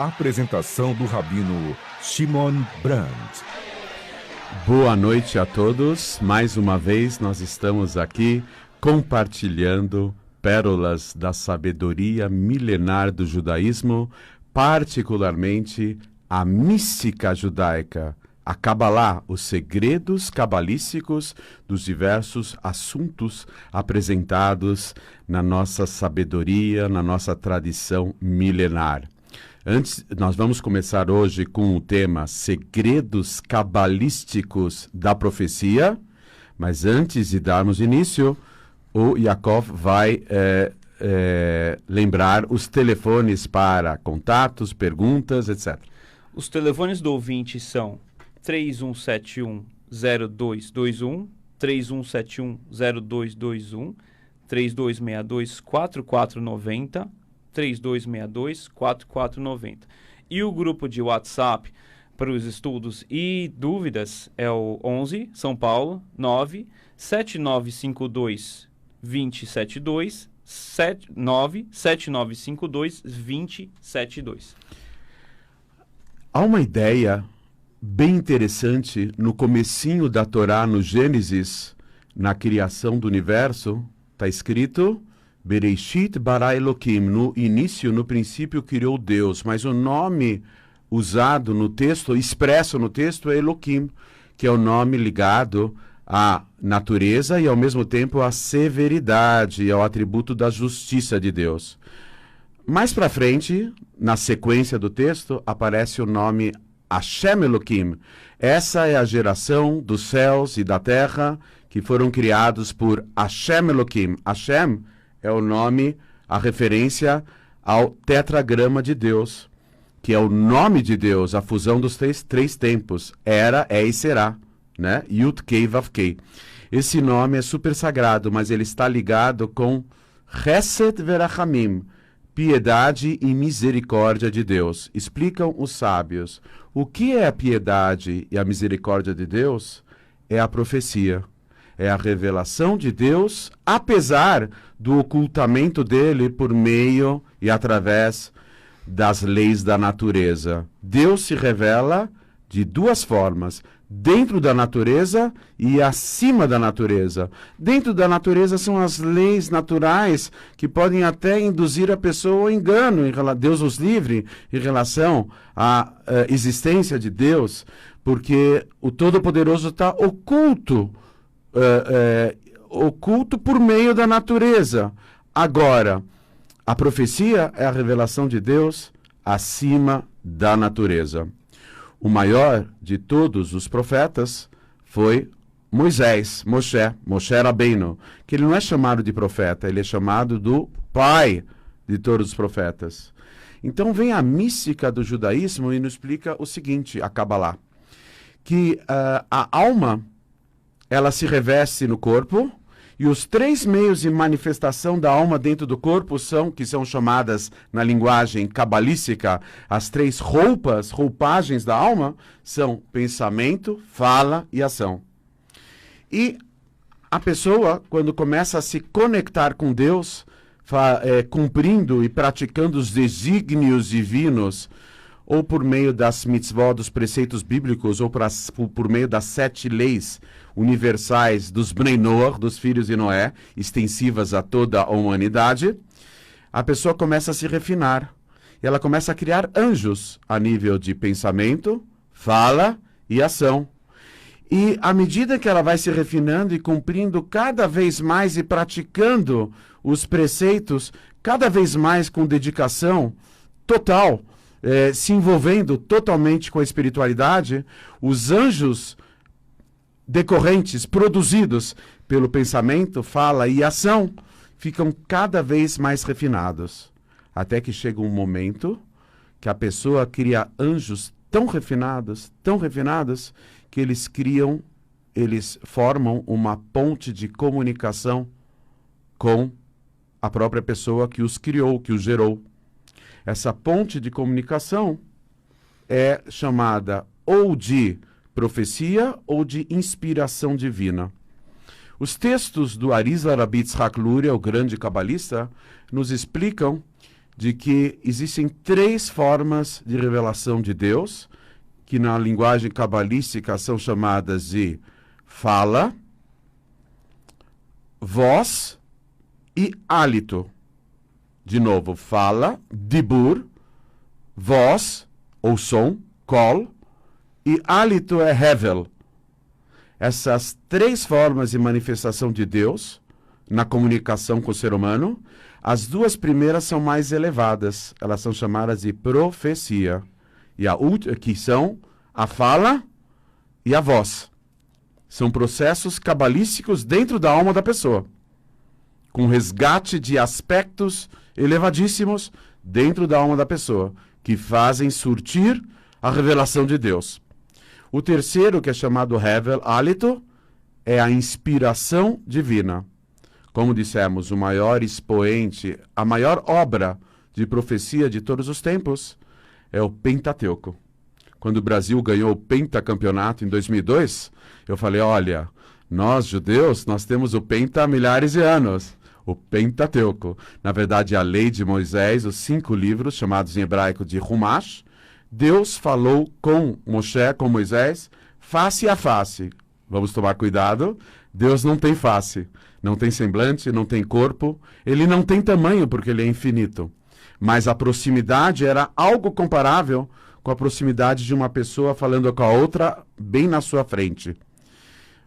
Apresentação do Rabino Shimon Brandt. Boa noite a todos. Mais uma vez nós estamos aqui compartilhando pérolas da sabedoria milenar do judaísmo, particularmente a mística judaica, a Kabbalah, os segredos cabalísticos dos diversos assuntos apresentados na nossa sabedoria, na nossa tradição milenar. Nós vamos começar hoje com o tema Segredos Cabalísticos da Profecia, mas antes de darmos início, o Yaakov vai lembrar os telefones para contatos, perguntas, etc. Os telefones do ouvinte são 3171-0221, 3171-0221, 3262-4490, 3262-4490. E o grupo de WhatsApp para os estudos e dúvidas é o 11, São Paulo, 97952-2072, 97952-2072. Há uma ideia bem interessante no comecinho da Torá, no Gênesis, na criação do universo, está escrito Bereshit bara Elohim, no início, no princípio criou Deus, mas o nome usado no texto, expresso no texto, é Elohim, que é o nome ligado à natureza e ao mesmo tempo à severidade e ao atributo da justiça de Deus. Mais para frente, na sequência do texto, aparece o nome Hashem Elohim. Essa é a geração dos céus e da terra que foram criados por Hashem Elohim. Hashem é o nome, a referência ao tetragrama de Deus, que é o nome de Deus, a fusão dos três tempos, era, é e será, né? Yud Kei Vav Kei. Esse nome é super sagrado, mas ele está ligado com Chesed Verachamim, piedade e misericórdia de Deus. Explicam os sábios. O que é a piedade e a misericórdia de Deus? É a profecia. É a revelação de Deus, apesar do ocultamento dele por meio e através das leis da natureza. Deus se revela de duas formas: dentro da natureza e acima da natureza. Dentro da natureza são as leis naturais que podem até induzir a pessoa ao engano. Deus os livre em relação à existência de Deus, porque o Todo-Poderoso está oculto por meio da natureza. Agora, a profecia é a revelação de Deus acima da natureza. O maior de todos os profetas foi Moisés, Moshe Rabbeinu, que ele não é chamado de profeta, ele é chamado do pai de todos os profetas. Então vem a mística do judaísmo e nos explica o seguinte, a Kabbalah, que a alma, ela se reveste no corpo, e os três meios de manifestação da alma dentro do corpo que são chamadas, na linguagem cabalística, as três roupagens da alma, são pensamento, fala e ação. E a pessoa, quando começa a se conectar com Deus, cumprindo e praticando os desígnios divinos, ou por meio das mitzvot, dos preceitos bíblicos, ou por meio das 7 leis universais dos Bnei Noach, dos filhos de Noé, extensivas a toda a humanidade, a pessoa começa a se refinar. E ela começa a criar anjos a nível de pensamento, fala e ação. E à medida que ela vai se refinando e cumprindo cada vez mais e praticando os preceitos, cada vez mais com dedicação total, se envolvendo totalmente com a espiritualidade, os anjos decorrentes, produzidos pelo pensamento, fala e ação, ficam cada vez mais refinados. Até que chega um momento que a pessoa cria anjos tão refinados, que eles formam uma ponte de comunicação com a própria pessoa que os criou, que os gerou. Essa ponte de comunicação é chamada ou de profecia ou de inspiração divina. Os textos do Arizal Rabbi Yitzhak Luria, o grande cabalista, nos explicam de que existem 3 formas de revelação de Deus, que na linguagem cabalística são chamadas de fala, voz e hálito. De novo, fala, dibur, voz ou som, kol, e hálito é hevel. Essas 3 formas de manifestação de Deus na comunicação com o ser humano, as 2 primeiras são mais elevadas, elas são chamadas de profecia, e a última, que são a fala e a voz. São processos cabalísticos dentro da alma da pessoa, com resgate de aspectos elevadíssimos dentro da alma da pessoa, que fazem surtir a revelação de Deus. O terceiro, que é chamado Hevel, hálito, é a inspiração divina. Como dissemos, o maior expoente, a maior obra de profecia de todos os tempos é o Pentateuco. Quando o Brasil ganhou o pentacampeonato em 2002, eu falei, olha, nós judeus, nós temos o penta há milhares de anos. O Pentateuco, na verdade, a lei de Moisés, os 5 livros, chamados em hebraico de Humash. Deus falou com Moshe, com Moisés, face a face. Vamos tomar cuidado, Deus não tem face, não tem semblante, não tem corpo, ele não tem tamanho porque ele é infinito. Mas a proximidade era algo comparável com a proximidade de uma pessoa falando com a outra bem na sua frente.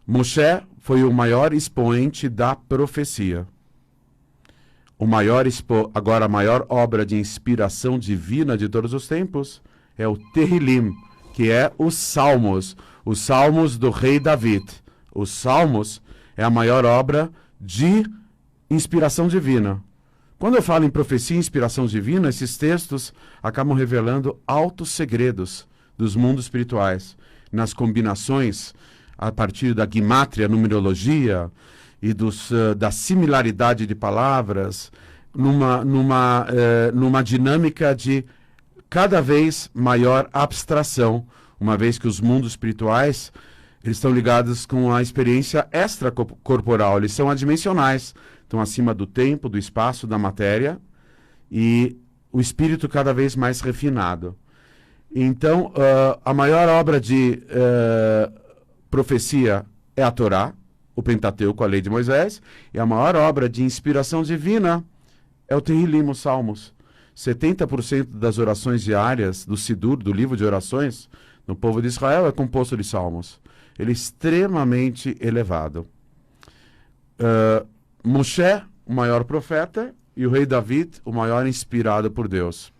Moshe foi o maior expoente da profecia. Agora, a maior obra de inspiração divina de todos os tempos é o Tehillim, que é os Salmos do rei David. Os Salmos é a maior obra de inspiração divina. Quando eu falo em profecia e inspiração divina, esses textos acabam revelando altos segredos dos mundos espirituais, nas combinações a partir da gimátria, numerologia, e da similaridade de palavras, numa dinâmica de cada vez maior abstração, uma vez que os mundos espirituais eles estão ligados com a experiência extracorporal, eles são adimensionais, estão acima do tempo, do espaço, da matéria, e o espírito cada vez mais refinado. Então, a maior obra de profecia é a Torá, o Pentateuco, a lei de Moisés, e a maior obra de inspiração divina é o Tehillim, os Salmos. 70% das orações diárias do Sidur, do livro de orações, no povo de Israel, é composto de Salmos. Ele é extremamente elevado. Moshe, o maior profeta, e o rei David, o maior inspirado por Deus.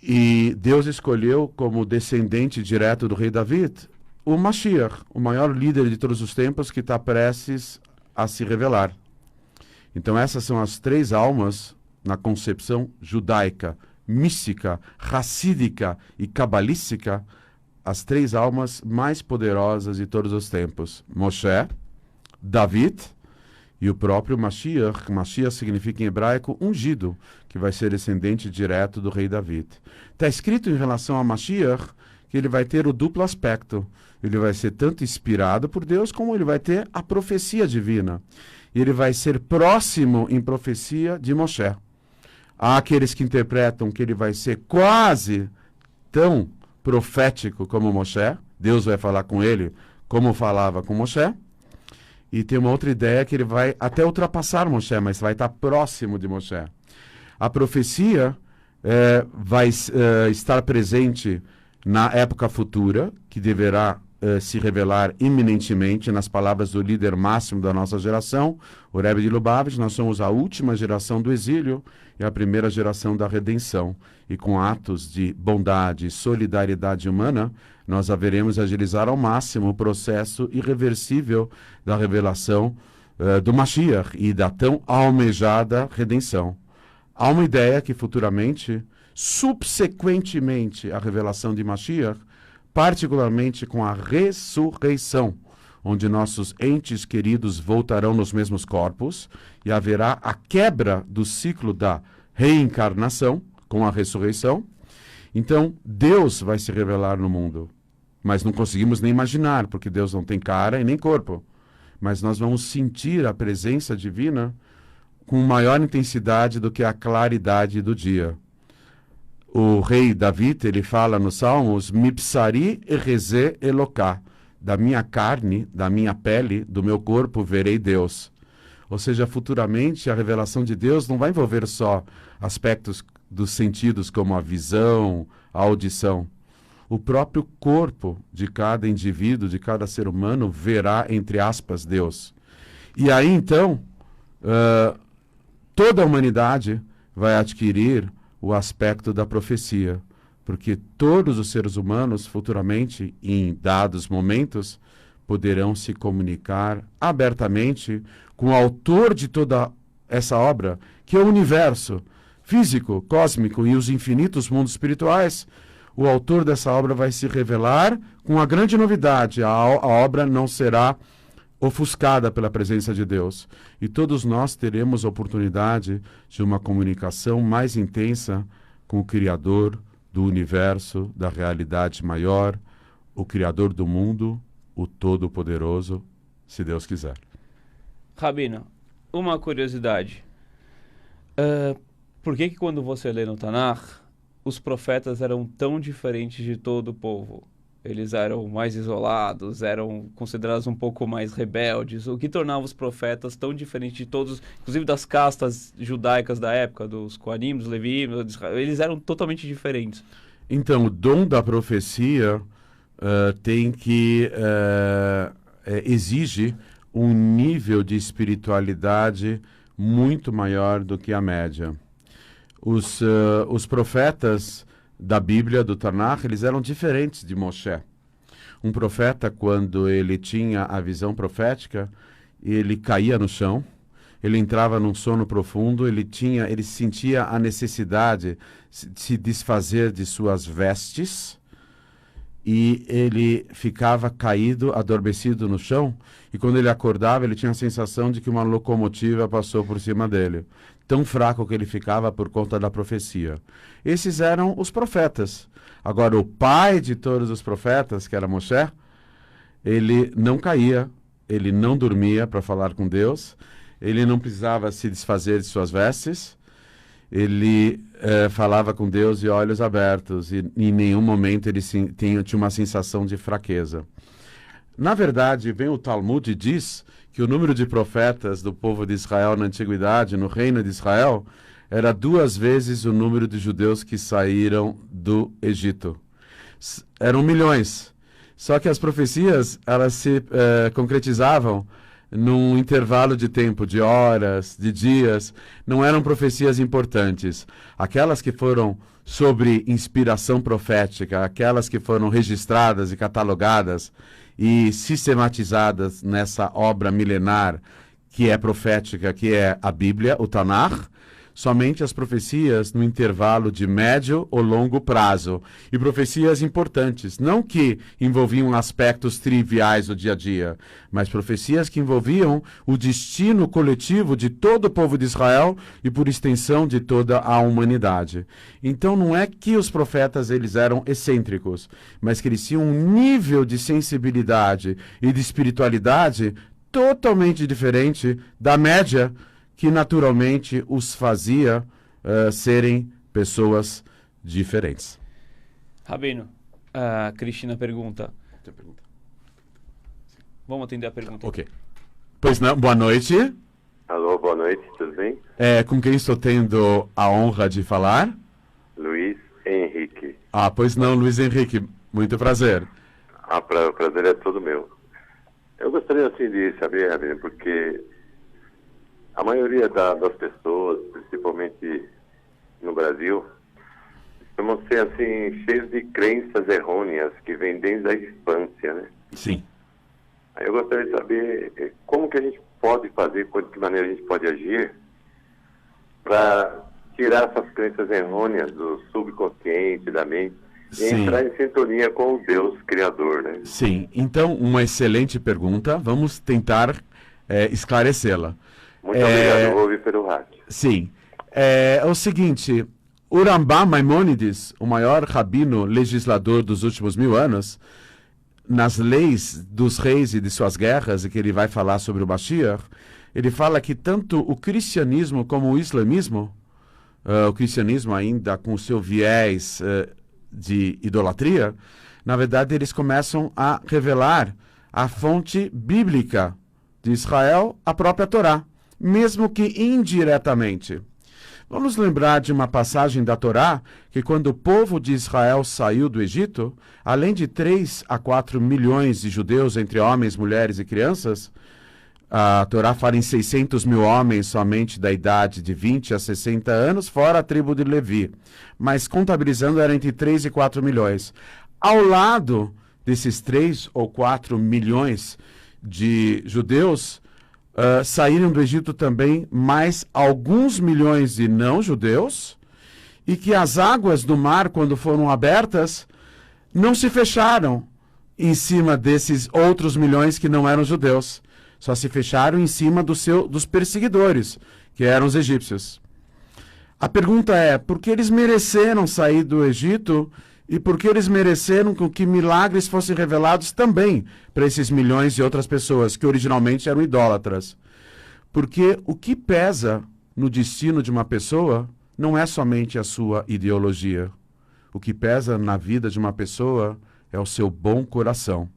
E Deus escolheu como descendente direto do rei David o Mashiach, o maior líder de todos os tempos, que está prestes a se revelar. Então essas são as 3 almas na concepção judaica, mística, racídica e cabalística, as 3 almas mais poderosas de todos os tempos. Moshe, David e o próprio Mashiach. Mashiach significa em hebraico ungido, que vai ser descendente direto do rei David. Está escrito em relação a Mashiach que ele vai ter o duplo aspecto. Ele vai ser tanto inspirado por Deus, como ele vai ter a profecia divina. E ele vai ser próximo em profecia de Moshe. Há aqueles que interpretam que ele vai ser quase tão profético como Moshe. Deus vai falar com ele como falava com Moshe. E tem uma outra ideia que ele vai até ultrapassar Moshe, mas vai estar próximo de Moshe. A profecia vai estar presente na época futura, que deverá se revelar iminentemente nas palavras do líder máximo da nossa geração, o Rebbe de Lubavitch. Nós somos a última geração do exílio e a primeira geração da redenção. E com atos de bondade e solidariedade humana, nós haveremos agilizar ao máximo o processo irreversível da revelação do Mashiach e da tão almejada redenção. Há uma ideia que futuramente, subsequentemente à revelação de Mashiach, particularmente com a ressurreição, onde nossos entes queridos voltarão nos mesmos corpos e haverá a quebra do ciclo da reencarnação com a ressurreição. Então, Deus vai se revelar no mundo, mas não conseguimos nem imaginar, porque Deus não tem cara e nem corpo. Mas nós vamos sentir a presença divina com maior intensidade do que a claridade do dia. O rei David, ele fala nos Salmos, Mipsari ereze Eloká, da minha carne, da minha pele, do meu corpo verei Deus. Ou seja, futuramente a revelação de Deus não vai envolver só aspectos dos sentidos como a visão, a audição. O próprio corpo de cada indivíduo, de cada ser humano, verá, entre aspas, Deus. E aí, então, toda a humanidade vai adquirir o aspecto da profecia, porque todos os seres humanos, futuramente, em dados momentos, poderão se comunicar abertamente com o autor de toda essa obra, que é o universo físico, cósmico e os infinitos mundos espirituais. O autor dessa obra vai se revelar com a grande novidade: a obra não será ofuscada pela presença de Deus. E todos nós teremos a oportunidade de uma comunicação mais intensa com o Criador do universo, da realidade maior, o Criador do mundo, o Todo-Poderoso, se Deus quiser. Rabino, uma curiosidade. Por que quando você lê no Tanakh, os profetas eram tão diferentes de todo o povo? Eles eram mais isolados, eram considerados um pouco mais rebeldes. O que tornava os profetas tão diferentes de todos, inclusive das castas judaicas da época, dos Kohanim, dos Levíim, eles eram totalmente diferentes. Então, o dom da profecia exige um nível de espiritualidade muito maior do que a média. Os profetas da Bíblia, do Tanakh, eles eram diferentes de Moshe. Um profeta, quando ele tinha a visão profética, ele caía no chão, ele entrava num sono profundo, ele sentia a necessidade de se desfazer de suas vestes, e ele ficava caído, adormecido no chão, e quando ele acordava, ele tinha a sensação de que uma locomotiva passou por cima dele. Tão fraco que ele ficava por conta da profecia. Esses eram os profetas. Agora, o pai de todos os profetas, que era Moshe, ele não caía, ele não dormia para falar com Deus, ele não precisava se desfazer de suas vestes, ele falava com Deus de olhos abertos, e em nenhum momento ele tinha uma sensação de fraqueza. Na verdade, vem o Talmud e diz que o número de profetas do povo de Israel na antiguidade, no reino de Israel, era 2 vezes o número de judeus que saíram do Egito. Eram milhões. Só que as profecias, elas se concretizavam num intervalo de tempo, de horas, de dias. Não eram profecias importantes. Aquelas que foram sobre inspiração profética, aquelas que foram registradas e catalogadas e sistematizadas nessa obra milenar que é profética, que é a Bíblia, o Tanakh, somente as profecias no intervalo de médio ou longo prazo, e profecias importantes, não que envolviam aspectos triviais do dia a dia, mas profecias que envolviam o destino coletivo de todo o povo de Israel e, por extensão, de toda a humanidade. Então, não é que os profetas eles eram excêntricos, mas que eles tinham um nível de sensibilidade e de espiritualidade totalmente diferente da média, que naturalmente os fazia serem pessoas diferentes. Rabino, a Cristina pergunta. Vamos atender a pergunta. Ok. Pois não, boa noite. Alô, boa noite, tudo bem? Com quem estou tendo a honra de falar? Luiz Henrique. Pois não, Luiz Henrique, muito prazer. O prazer é todo meu. Eu gostaria assim de saber, Rabino, porque a maioria das pessoas, principalmente no Brasil, estamos assim, cheios de crenças errôneas que vêm desde a infância, né? Sim. Aí eu gostaria de saber como que a gente pode fazer, de que maneira a gente pode agir para tirar essas crenças errôneas do subconsciente, da mente, e entrar em sintonia com o Deus Criador, né? Sim, então uma excelente pergunta, vamos tentar esclarecê-la. Muito obrigado, vou ouvir pelo rádio. Sim. É o seguinte, o Rambam Maimônides, o maior rabino legislador dos últimos 1000 anos, nas leis dos reis e de suas guerras, e que ele vai falar sobre o Mashiach, ele fala que tanto o cristianismo como o islamismo, o cristianismo ainda com o seu viés de idolatria, na verdade eles começam a revelar a fonte bíblica de Israel, a própria Torá, mesmo que indiretamente. Vamos lembrar de uma passagem da Torá, que quando o povo de Israel saiu do Egito, além de 3 a 4 milhões de judeus, entre homens, mulheres e crianças, a Torá fala em 600 mil homens somente da idade de 20 a 60 anos, fora a tribo de Levi. Mas contabilizando era entre 3 e 4 milhões. Ao lado desses 3 ou 4 milhões de judeus, saíram do Egito também mais alguns milhões de não-judeus, e que as águas do mar, quando foram abertas, não se fecharam em cima desses outros milhões que não eram judeus. Só se fecharam em cima dos perseguidores, que eram os egípcios. A pergunta é, por que eles mereceram sair do Egito e por que eles mereceram que milagres fossem revelados também para esses milhões de outras pessoas, que originalmente eram idólatras? Porque o que pesa no destino de uma pessoa não é somente a sua ideologia. O que pesa na vida de uma pessoa é o seu bom coração.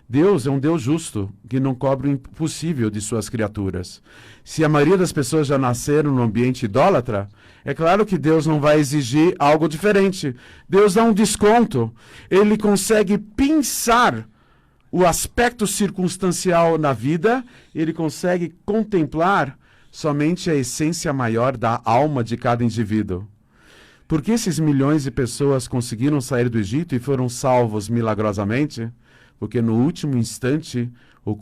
Deus é um Deus justo, que não cobra o impossível de suas criaturas. Se a maioria das pessoas já nasceram no ambiente idólatra, é claro que Deus não vai exigir algo diferente. Deus dá um desconto. Ele consegue pensar o aspecto circunstancial na vida, ele consegue contemplar somente a essência maior da alma de cada indivíduo. Por que esses milhões de pessoas conseguiram sair do Egito e foram salvos milagrosamente? Porque no último instante, o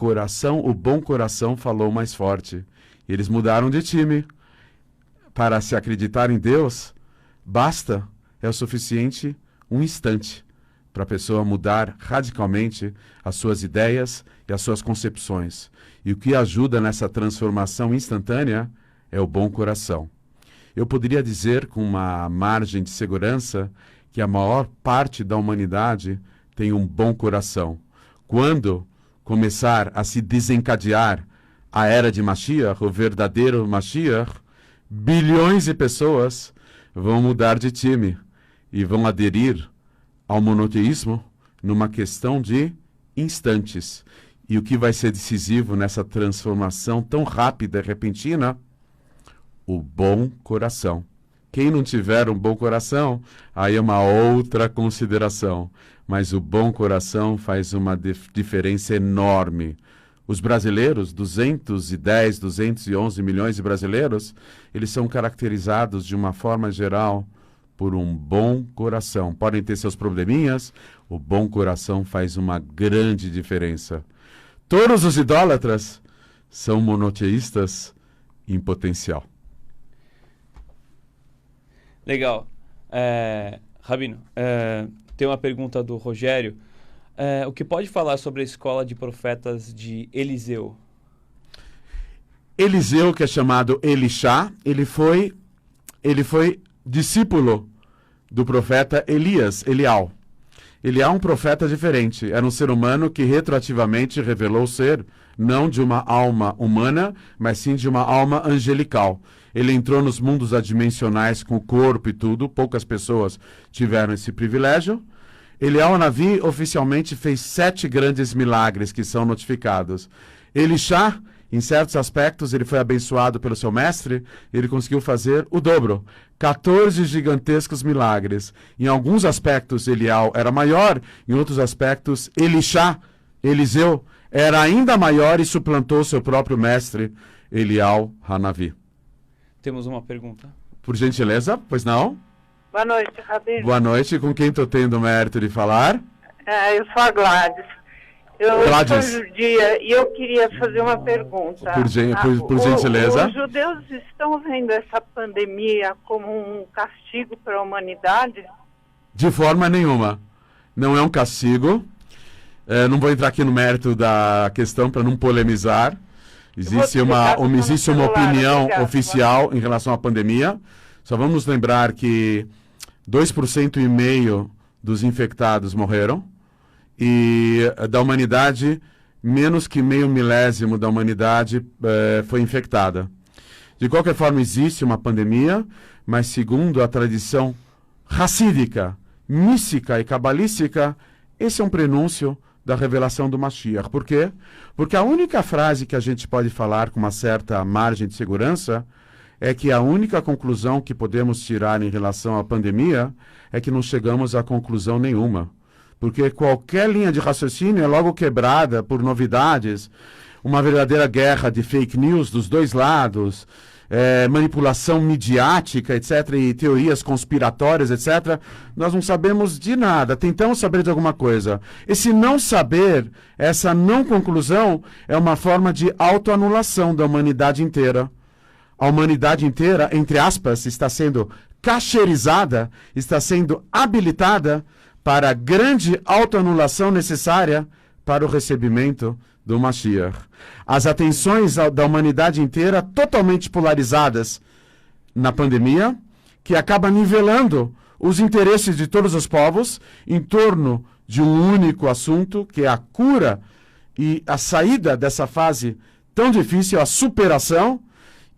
bom coração falou mais forte. Eles mudaram de time. Para se acreditar em Deus, é o suficiente um instante para a pessoa mudar radicalmente as suas ideias e as suas concepções. E o que ajuda nessa transformação instantânea é o bom coração. Eu poderia dizer com uma margem de segurança que a maior parte da humanidade tem um bom coração. Quando começar a se desencadear a era de Mashiach, o verdadeiro Mashiach, bilhões de pessoas vão mudar de time e vão aderir ao monoteísmo numa questão de instantes. E o que vai ser decisivo nessa transformação tão rápida e repentina? O bom coração. Quem não tiver um bom coração, aí é uma outra consideração. Mas o bom coração faz uma diferença enorme. Os brasileiros, 210, 211 milhões de brasileiros, eles são caracterizados de uma forma geral por um bom coração. Podem ter seus probleminhas, o bom coração faz uma grande diferença. Todos os idólatras são monoteístas em potencial. Legal. Rabino, tem uma pergunta do Rogério. O que pode falar sobre a escola de profetas de Eliseu? Eliseu, que é chamado Elishá, ele foi discípulo do profeta Elial. Elial é um profeta diferente. Era um ser humano que retroativamente revelou ser não de uma alma humana, mas sim de uma alma angelical. Ele entrou nos mundos adimensionais com o corpo e tudo. Poucas pessoas tiveram esse privilégio. Elial Navi oficialmente fez 7 grandes milagres que são notificados. Elishá, em certos aspectos, ele foi abençoado pelo seu mestre, ele conseguiu fazer o dobro. 14 gigantescos milagres. Em alguns aspectos, Elial era maior, em outros aspectos, Eliseu, era ainda maior e suplantou seu próprio mestre, Elial Hanavi. Temos uma pergunta. Por gentileza, pois não? Boa noite, Rabino. Boa noite, com quem estou tendo o mérito de falar? Eu sou a Gladys. Eu sou judia e eu queria fazer uma pergunta. Por gentileza. Os judeus estão vendo essa pandemia como um castigo para a humanidade? De forma nenhuma. Não é um castigo. Não vou entrar aqui no mérito da questão para não polemizar. Existe uma opinião oficial em relação à pandemia. Só vamos lembrar que 2,5% dos infectados morreram. E da humanidade, menos que meio milésimo da humanidade foi infectada. De qualquer forma, existe uma pandemia, mas segundo a tradição racídica, mística e cabalística, esse é um prenúncio da revelação do Mashiach. Por quê? Porque a única frase que a gente pode falar com uma certa margem de segurança é que a única conclusão que podemos tirar em relação à pandemia é que não chegamos a conclusão nenhuma. Porque qualquer linha de raciocínio é logo quebrada por novidades, uma verdadeira guerra de fake news dos dois lados, manipulação midiática, etc., e teorias conspiratórias, etc., nós não sabemos de nada, tentamos saber de alguma coisa. Esse não saber, essa não conclusão, é uma forma de autoanulação da humanidade inteira. A humanidade inteira, entre aspas, está sendo cacherizada, está sendo habilitada para a grande autoanulação necessária para o recebimento do Mashiach. As atenções da humanidade inteira totalmente polarizadas na pandemia, que acaba nivelando os interesses de todos os povos em torno de um único assunto, que é a cura e a saída dessa fase tão difícil, a superação.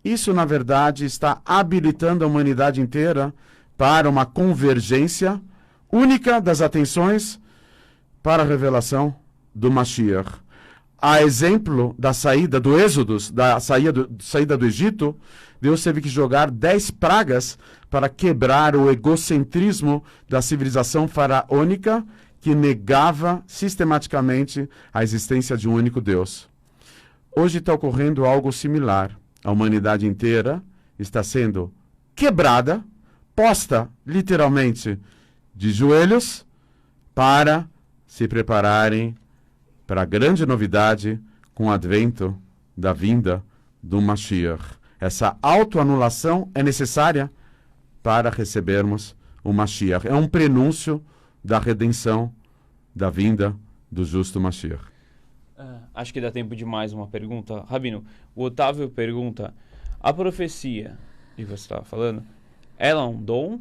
Isso, na verdade, está habilitando a humanidade inteira para uma convergência única das atenções para a revelação do Mashiach. A exemplo da saída do Êxodo, da saída do Egito, Deus teve que jogar 10 pragas para quebrar o egocentrismo da civilização faraônica que negava sistematicamente a existência de um único Deus. Hoje está ocorrendo algo similar. A humanidade inteira está sendo quebrada, posta literalmente de joelhos para se prepararem para a grande novidade com o advento da vinda do Mashiach. Essa autoanulação é necessária para recebermos o Mashiach. É um prenúncio da redenção, da vinda do justo Mashiach. Acho que dá tempo de mais uma pergunta. Rabino, o Otávio pergunta, a profecia que você estava falando, ela é um dom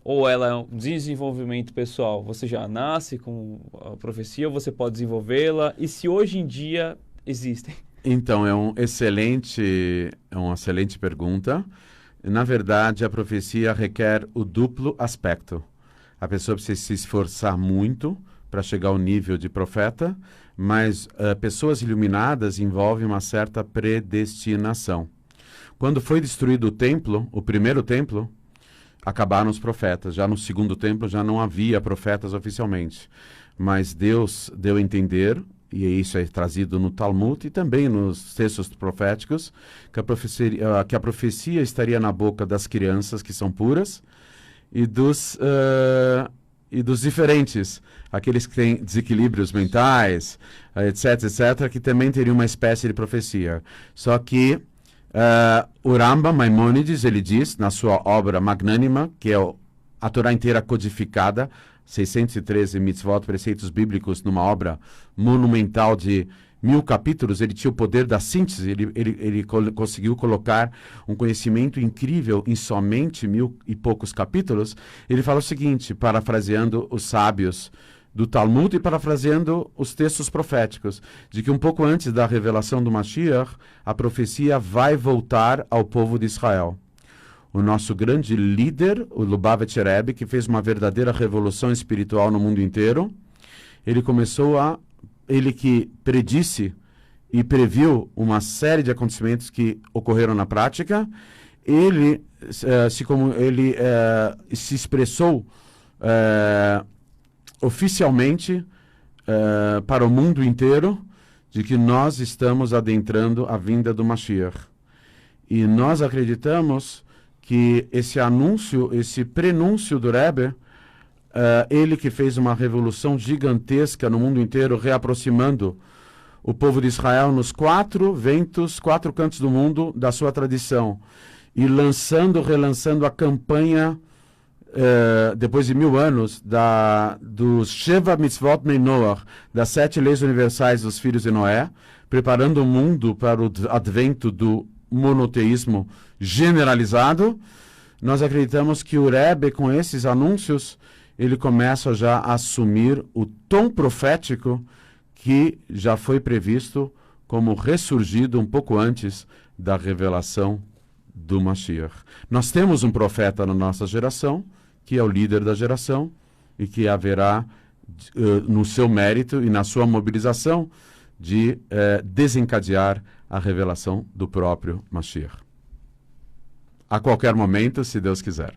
ou ela é um desenvolvimento pessoal? Você já nasce com a profecia ou você pode desenvolvê-la? E se hoje em dia existem? Então, é uma excelente pergunta. Na verdade, a profecia requer o duplo aspecto. A pessoa precisa se esforçar muito para chegar ao nível de profeta, mas pessoas iluminadas envolvem uma certa predestinação. Quando foi destruído o templo, o primeiro templo, acabaram os profetas. Já no segundo templo já não havia profetas oficialmente. Mas Deus deu a entender, e isso é trazido no Talmud e também nos textos proféticos, que a profecia estaria na boca das crianças que são puras e dos diferentes, aqueles que têm desequilíbrios mentais, etc., etc., que também teriam uma espécie de profecia. Só que o Rambam Maimônides, ele diz, na sua obra magnânima, que é a Torá inteira codificada, 613 mitzvot, preceitos bíblicos, numa obra monumental de 1000 capítulos, ele tinha o poder da síntese, ele conseguiu colocar um conhecimento incrível em somente 1000 e poucos capítulos. Ele fala o seguinte, parafraseando os sábios do Talmud e parafraseando os textos proféticos, de que um pouco antes da revelação do Mashiach, a profecia vai voltar ao povo de Israel. O nosso grande líder, o Lubavitcher Rebbe, que fez uma verdadeira revolução espiritual no mundo inteiro, ele que predisse e previu uma série de acontecimentos que ocorreram na prática, ele se expressou oficialmente para o mundo inteiro de que nós estamos adentrando a vinda do Mashiach. E nós acreditamos que esse anúncio, esse prenúncio do Rebbe, ele que fez uma revolução gigantesca no mundo inteiro, reaproximando o povo de Israel nos 4 ventos, 4 cantos do mundo da sua tradição, e relançando a campanha, depois de 1000 anos, dos Sheva Mitzvot Noach, das 7 leis universais dos filhos de Noé, preparando o mundo para o advento do monoteísmo generalizado. Nós acreditamos que o Rebbe, com esses anúncios, ele começa já a assumir o tom profético que já foi previsto como ressurgido um pouco antes da revelação do Mashiach. Nós temos um profeta na nossa geração, que é o líder da geração, e que haverá, no seu mérito e na sua mobilização, de desencadear a revelação do próprio Mashiach. A qualquer momento, se Deus quiser.